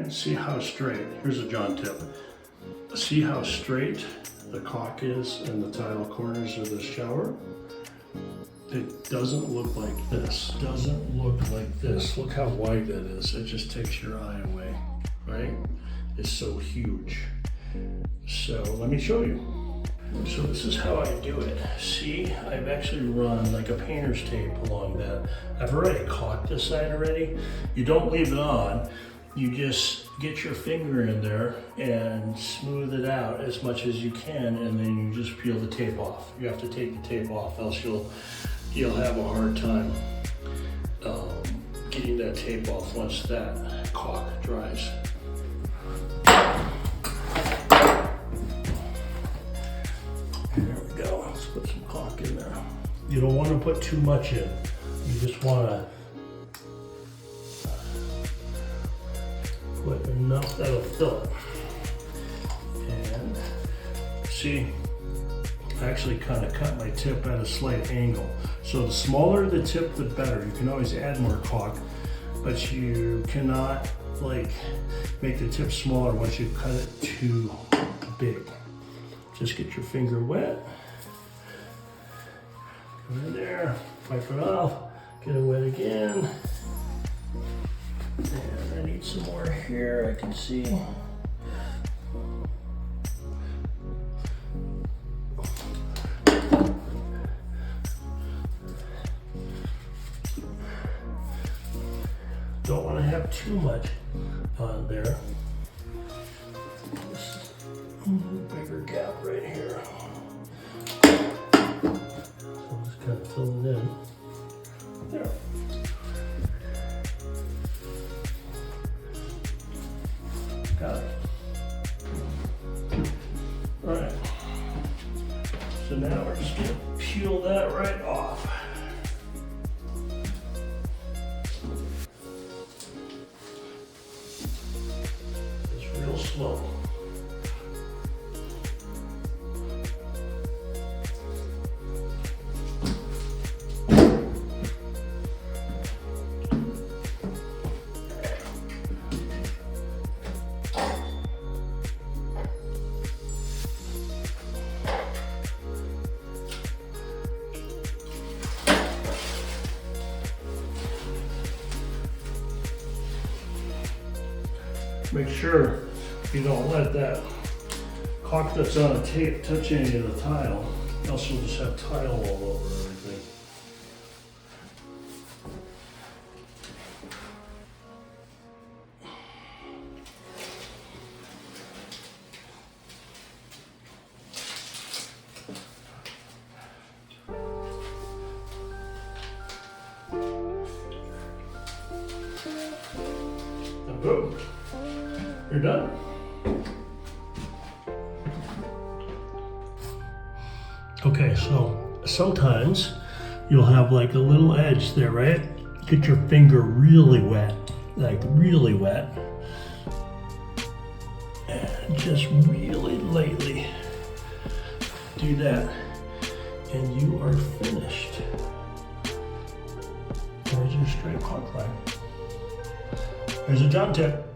right? See how straight, here's a John tip. See how straight the caulk is in the tile corners of the shower? It doesn't look like this. Doesn't look like this. Look how wide that is. It just takes your eye away, right? It's so huge. So let me show you. So this is how I do it. See, I've actually run like a painter's tape along that. I've already caulked this side already. You don't leave it on. You just get your finger in there and smooth it out as much as you can, and then you just peel the tape off. You have to take the tape off, else you'll have a hard time getting that tape off once that caulk dries. There we go. Let's put some caulk in there. You don't want to put too much in. You just want to put enough that'll fill it. And see, I actually kind of cut my tip at a slight angle. So the smaller the tip, the better. You can always add more caulk, but you cannot like make the tip smaller once you cut it too big. Just get your finger wet. Go in there, wipe it off, get it wet again. And I need some more here, I can see. Don't want to have too much on there. This is a bigger gap right here. So just kind of fill it in. There. Got it. All right. So now we're just gonna peel that right off. It's real slow. Make sure you don't let that caulk that's on a tape touch any of the tile, else you'll just have tile all over everything. And boom. You're done. Okay, so sometimes you'll have like a little edge there, right? Get your finger really wet, like really wet. And just really lightly do that, and you are finished. There's your straight caulk line. There's a John tip.